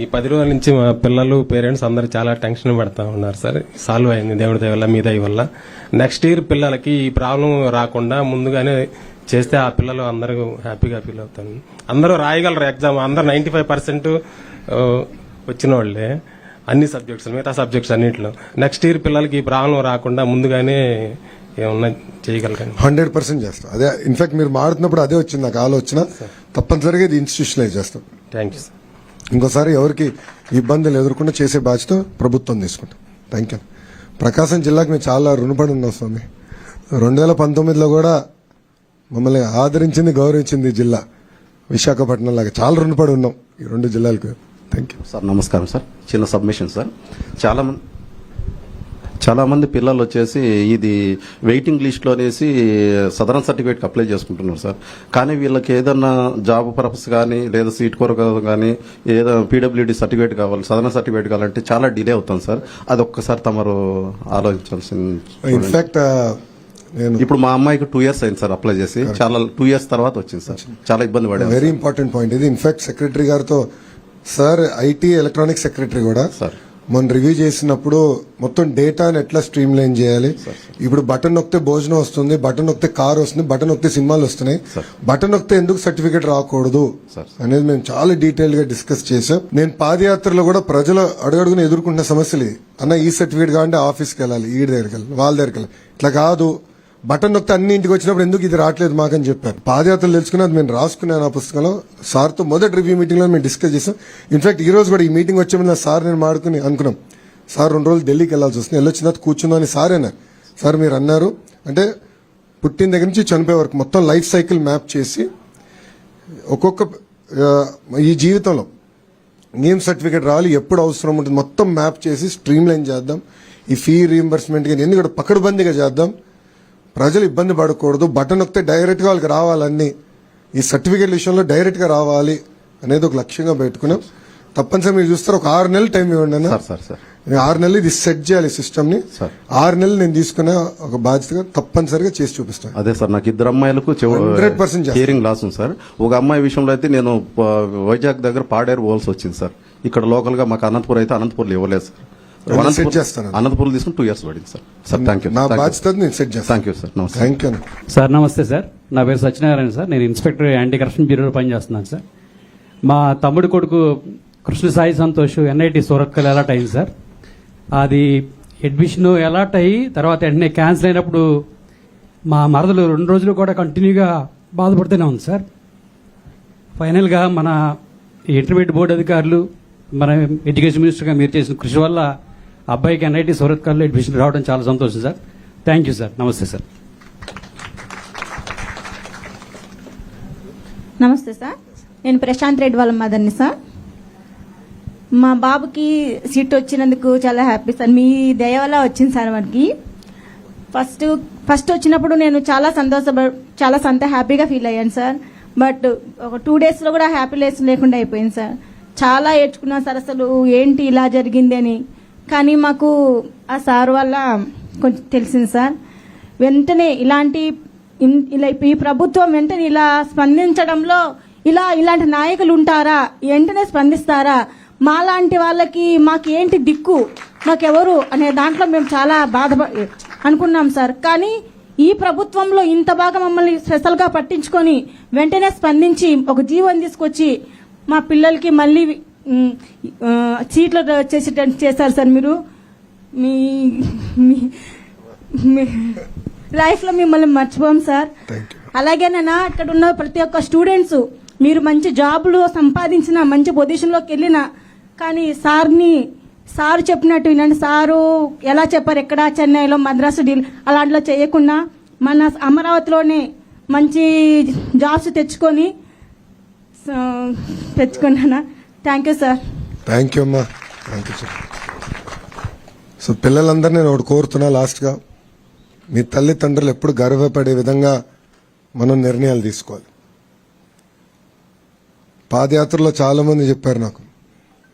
ఈ 10 రోజుల నుంచి మా పిల్లలు పేరెంట్స్ అందరూ చాలా టెన్షన్ పడతా ఉన్నారు సార్. సాల్వ్ అయింది దేవుడి దయ వల్ల, మీ దయ వల్ల. నెక్స్ట్ ఇయర్ పిల్లలకి ఈ ప్రాబ్లం రాకుండా ముందుగానే చేస్తే ఆ పిల్లలు అందరూ హ్యాపీగా ఫీల్ అవుతారు. అందరూ రాయగలరు ఎగ్జామ్, అందరూ 95% వచ్చిన వాళ్ళే అన్ని సబ్జెక్ట్స్, మిగతా సబ్జెక్ట్స్ అన్నింటిలో. నెక్స్ట్ ఇయర్ పిల్లలకి ఈ ప్రాబ్లం రాకుండా ముందుగానే ఏమన్నా చేయగలరండి? 100% చేస్తాం. అదే ఇన్ఫాక్ట్ మీరు మాడుతున్నప్పుడు అదే వచ్చింది నాకు ఆలోచన, తప్పనిసరిగా ఇది ఇన్స్టిట్యూషనలైజ్ చేస్తాం. Thank you sir. ఇంకోసారి ఎవరికి ఇబ్బందులు ఎదుర్కొంటే చేసే బాధ్యత ప్రభుత్వం తీసుకుంటాం. Thank you. ప్రకాశం జిల్లాకు మేము చాలా రుణపడి ఉన్నాం స్వామి. 2019లో కూడా మమ్మల్ని ఆదరించింది, గౌరవించింది జిల్లా విశాఖపట్నం లాగా. చాలా రుణపడి ఉన్నాం ఈ 2 జిల్లాలకు. Thank you sir. నమస్కారం సార్. చిన్న సబ్మిషన్ సార్. చాలా మంది పిల్లలు వచ్చేసి ఇది వెయిటింగ్ లిస్ట్ లో అనేసి సదరన్ సర్టిఫికేట్ అప్లై చేసుకుంటున్నారు సార్. కానీ వీళ్ళకి ఏదన్నా జాబ్ పర్పస్ కానీ లేదా సీట్ కొరకు కానీ ఏదో పీడబ్ల్యూడీ సర్టిఫికేట్ కావాలి, సదరన్ సర్టిఫికేట్ కావాలంటే చాలా డిలే అవుతుంది సార్. అది ఒక్కసారి తమరు ఆలోచించాల్సింది. ఇన్ఫాక్ట్ ఇప్పుడు మా అమ్మాయికి 2 years అయింది సార్ అప్లై చేసి, చాలా 2 years తర్వాత వచ్చింది సార్. చాలా ఇబ్బంది పడారు. వెరీ ఇంపార్టెంట్ పాయింట్ ఇది. ఇన్ఫాక్ట్ సెక్రటరీ గారితో సార్, ఐటీ ఎలక్ట్రానిక్స్ సెక్రటరీ కూడా మొన్న రివ్యూ చేసినప్పుడు మొత్తం డేటాని ఎట్లా స్ట్రీమ్ లైన్ చేయాలి, ఇప్పుడు బటన్ నొక్కితే భోజనం వస్తుంది, బటన్ నొక్కితే కార్ వస్తుంది, బటన్ నొక్కితే సినిమాలు వస్తున్నాయి, బటన్ నొక్కితే ఎందుకు సర్టిఫికేట్ రాకూడదు అనేది మేము చాలా డీటెయిల్ గా డిస్కస్ చేసాం. నేను పాదయాత్రలో కూడా ప్రజలు అడుగడుగున ఎదుర్కొంటున్న సమస్యలు ఇవి. అన్న ఈ సర్టిఫికేట్ కావాలంటే ఆఫీస్కి వెళ్ళాలి, ఈ దగ్గరికి వెళ్ళాలి, వాళ్ళ దగ్గరికి వెళ్ళాలి, ఇట్లా కాదు బటన్ నొక్కితే అన్ని ఇంటికి వచ్చినప్పుడు ఎందుకు ఇది రావట్లేదు మాకని చెప్పారు. పాదయాత్రలు తెలుసుకున్నది మేము రాసుకున్నాను ఆ పుస్తకంలో. సార్తో మొదటి రివ్యూ మీటింగ్ లో మేము డిస్కస్ చేసాం. ఇన్ఫాక్ట్ ఈ రోజు కూడా ఈ మీటింగ్ వచ్చే ముందు సార్ నేను మాడుకుని అనుకున్నాం, సార్ 2 రోజులు ఢిల్లీకి వెళ్ళాల్సి వస్తుంది, వెళ్ళొచ్చిన తర్వాత కూర్చుందని సార్ అన్నారు. సార్ మీరు అన్నారు అంటే పుట్టిన దగ్గర నుంచి చనిపోయే వరకు మొత్తం లైఫ్ సైకిల్ మ్యాప్ చేసి ఒక్కొక్క ఈ జీవితంలో నేమ్ సర్టిఫికేట్ రావాలి, ఎప్పుడు అవసరం ఉంటుంది మొత్తం మ్యాప్ చేసి స్ట్రీమ్ లైన్ చేద్దాం. ఈ ఫీ రీఎంబర్స్మెంట్ కానీ ఎన్ని కూడా పకడ్బందీగా చేద్దాం. ప్రజలు ఇబ్బంది పడకూడదు, బటన్ నొక్కితే డైరెక్ట్గా వాళ్ళకి రావాలన్నీ, ఈ సర్టిఫికేట్ విషయంలో డైరెక్ట్గా రావాలి అనేది ఒక లక్ష్యంగా పెట్టుకున్నాం. తప్పనిసరి మీరు చూస్తారు, ఒక 6 నెలలు టైం ఇవ్వండి అన్న. 6 నెలలు ఇది సెట్ చేయాలి సిస్టమ్ ని. 6 నెలలు నేను తీసుకునే ఒక బాధ్యతగా తప్పనిసరిగా చేసి చూపిస్తాను. అదే సార్, నాకు 2 అమ్మాయిలకు 100% హియరింగ్ లాస్ ఉంది సార్. ఒక అమ్మాయి విషయంలో అయితే నేను వైజాగ్ దగ్గర పాడేరు పోవాల్సి వచ్చింది సార్. ఇక్కడ లోకల్ గా మాకు అనంతపూర్ అయితే అనంతపూర్లో ఇవ్వలేదు సార్. అనంతపూర్లో తీసుకుని 2 years పడింది సార్. Sir thank you. నా బాధ్యత నేను సెట్ చేస్తాను. Thank you sir. నమస్తే. Thank you sir. నమస్తే సార్, నా పేరు సత్యనారాయణ సార్. నేను ఇన్స్పెక్టర్ యాంటీ కరప్షన్ బ్యూరోలో పనిచేస్తున్నాను సార్. మా తమ్ముడు కొడుకు కృష్ణ సాయి సంతోష్ NIT సూరత్కల్ అలాట్ అయింది సార్. అది అడ్మిషన్ అలాట్ అయ్యి తర్వాత వెంటనే క్యాన్సిల్ అయినప్పుడు మా మరదలు 2 రోజులు కూడా కంటిన్యూగా బాధపడుతూనే ఉంది సార్. ఫైనల్గా మన ఇంటర్మీడియట్ బోర్డు అధికారులు, మన ఎడ్యుకేషన్ మినిస్టర్గా మీరు చేసిన కృషి వల్ల అబ్బాయికి NIT సూరత్కల్లో అడ్మిషన్ రావడం చాలా సంతోషం సార్. Thank you sir. నమస్తే సార్. నమస్తే సార్, నేను ప్రశాంత్ రెడ్డి వాళ్ళ మదర్ని సార్. మా బాబుకి సీట్ వచ్చినందుకు చాలా హ్యాపీ సార్. మీ దయ వల్ల వచ్చింది సార్ వాడికి. ఫస్ట్ వచ్చినప్పుడు నేను చాలా హ్యాపీగా ఫీల్ అయ్యాను సార్. బట్ ఒక 2 daysలో కూడా హ్యాపీనెస్ లేకుండా అయిపోయింది సార్. చాలా ఏడ్చుకున్నాను సార్, అసలు ఏంటి ఇలా జరిగింది అని. కానీ మాకు ఆ సార్ వల్ల కొంచెం తెలిసింది సార్. వెంటనే ఈ ప్రభుత్వం వెంటనే ఇలా స్పందించడంలో ఇలాంటి నాయకులు ఉంటారా, వెంటనే స్పందిస్తారా, మాలాంటి వాళ్ళకి మాకు ఏంటి దిక్కు, మాకెవరు అనే దాంట్లో మేము చాలా అనుకున్నాం సార్. కానీ ఈ ప్రభుత్వంలో ఇంత బాగా మమ్మల్ని స్పెషల్గా పట్టించుకొని వెంటనే స్పందించి ఒక జీవోని తీసుకొచ్చి మా పిల్లలకి మళ్ళీ సీట్లు చేశారు సార్. మీరు మీ లైఫ్లో మిమ్మల్ని మర్చిపోం సార్. అలాగేనైనా ఇక్కడ ఉన్న ప్రతి ఒక్క స్టూడెంట్స్ మీరు మంచి జాబులు సంపాదించిన, మంచి పొజిషన్లోకి వెళ్ళిన, కానీ సార్ చెప్పినట్టు వినండి. సారు ఎలా చెప్పారు, ఎక్కడ చెన్నైలో, మద్రాసు, ఢిల్లీ అలాంటిలో చేయకుండా మన అమరావతిలోనే మంచి జాబ్స్ తెచ్చుకున్నానా. Thank you sir. Thank you అమ్మా. Thank you sir. సో పిల్లలందరూ నేను ఒకటి కోరుతున్నా లాస్ట్గా, మీ తల్లిదండ్రులు ఎప్పుడు గర్వపడే విధంగా మనం నిర్ణయాలు తీసుకోవాలి. పాదయాత్రలో చాలా మంది చెప్పారు నాకు,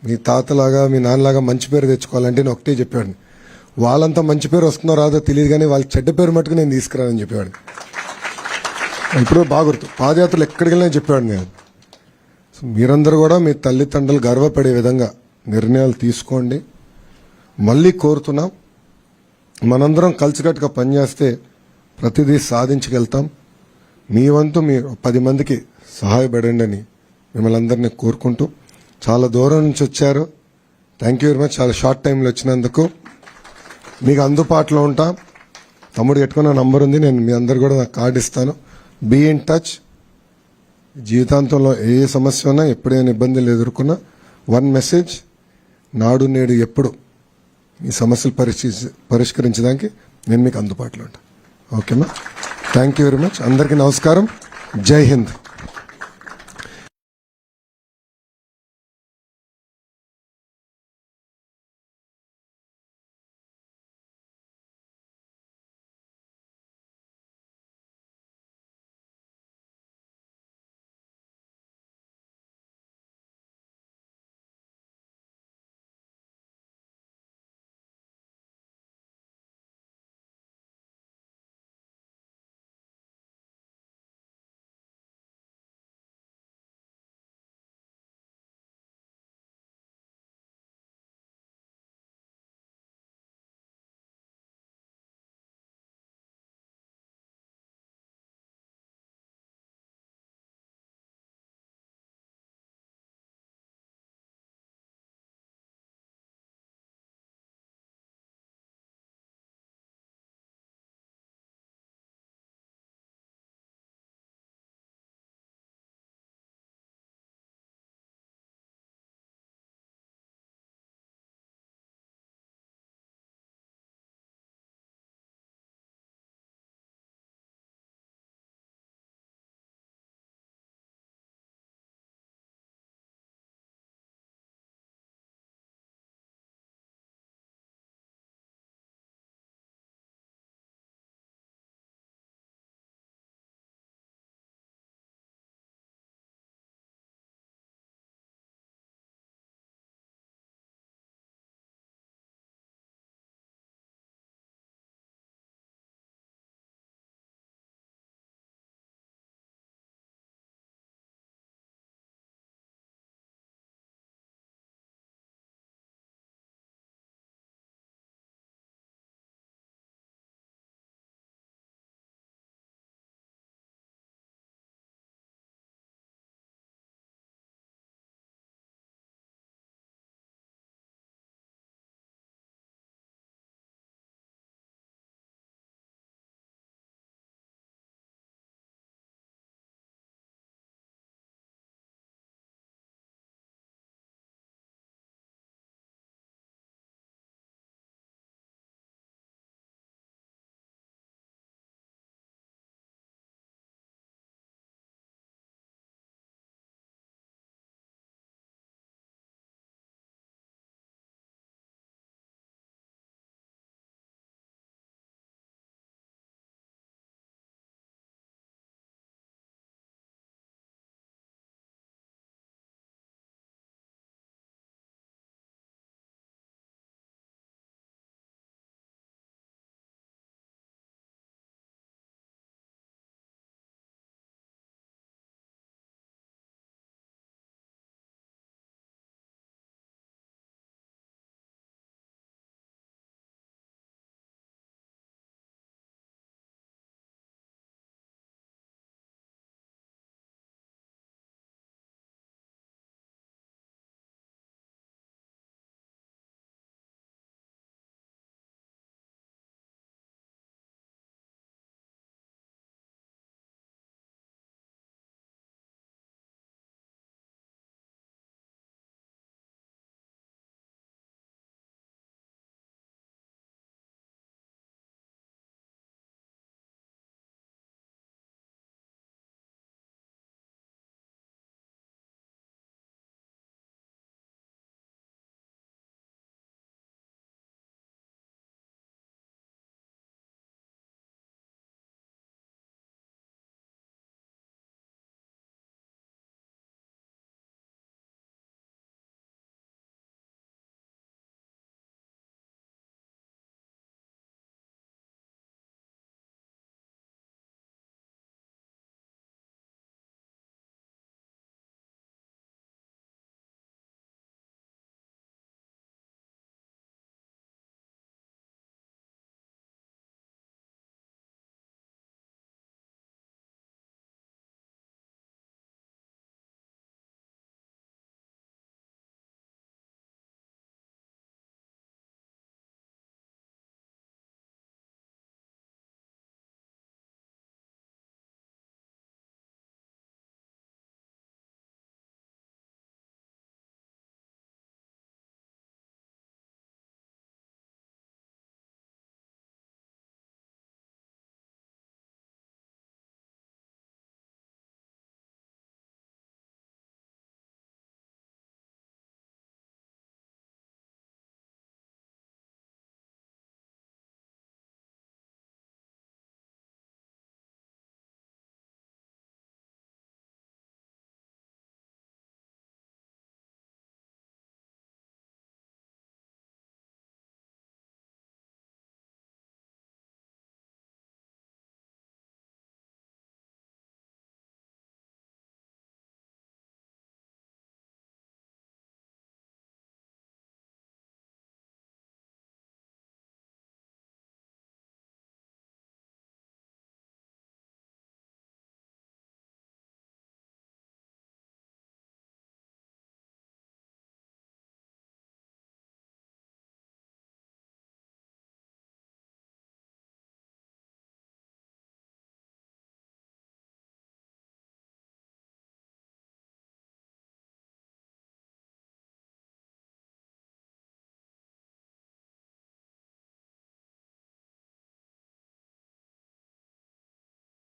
మీ తాతలాగా మీ నాన్నలాగా మంచి పేరు తెచ్చుకోవాలంటే నేను ఒకటే చెప్పాడు, వాళ్ళంతా మంచి పేరు వస్తుందో రాదో తెలియదు కానీ వాళ్ళకి చెడ్డ పేరు మట్టుకు నేను తీసుకురానని చెప్పేవాడు. ఇప్పుడు బాగా గుర్తు, పాదయాత్రలు ఎక్కడికి వెళ్ళినా చెప్పాడు నేను. మీరందరూ కూడా మీ తల్లిదండ్రులు గర్వపడే విధంగా నిర్ణయాలు తీసుకోండి. మళ్ళీ కోరుతున్నాం, మనందరం కలిసికట్టుగా పనిచేస్తే ప్రతిదీ సాధించగలుగుతాం. మీ వంతు మీరు 10 మందికి సహాయపడండి అని మిమ్మల్ని అందరినీ కోరుకుంటూ, చాలా దూరం నుంచి వచ్చారు, థ్యాంక్ యూ వెరీ మచ్. చాలా షార్ట్ టైంలో వచ్చినందుకు మీకు అందుబాటులో ఉంటా. తమ్ముడు పెట్టుకున్న నంబర్ ఉంది, నేను మీ అందరు కూడా నాకు కార్డు ఇస్తాను. Be in touch. జీవితాంతంలో ఏ సమస్య ఉన్నా, ఎప్పుడైనా ఇబ్బందులు ఎదుర్కొన్నా 1 మెసేజ్, నాడు నేడు ఎప్పుడు మీ సమస్యలు పరిష్కరించడానికి నేను మీకు అందుబాటులో ఉంటాను. ఓకేనా? Thank you very much. అందరికీ నమస్కారం. జై హింద్.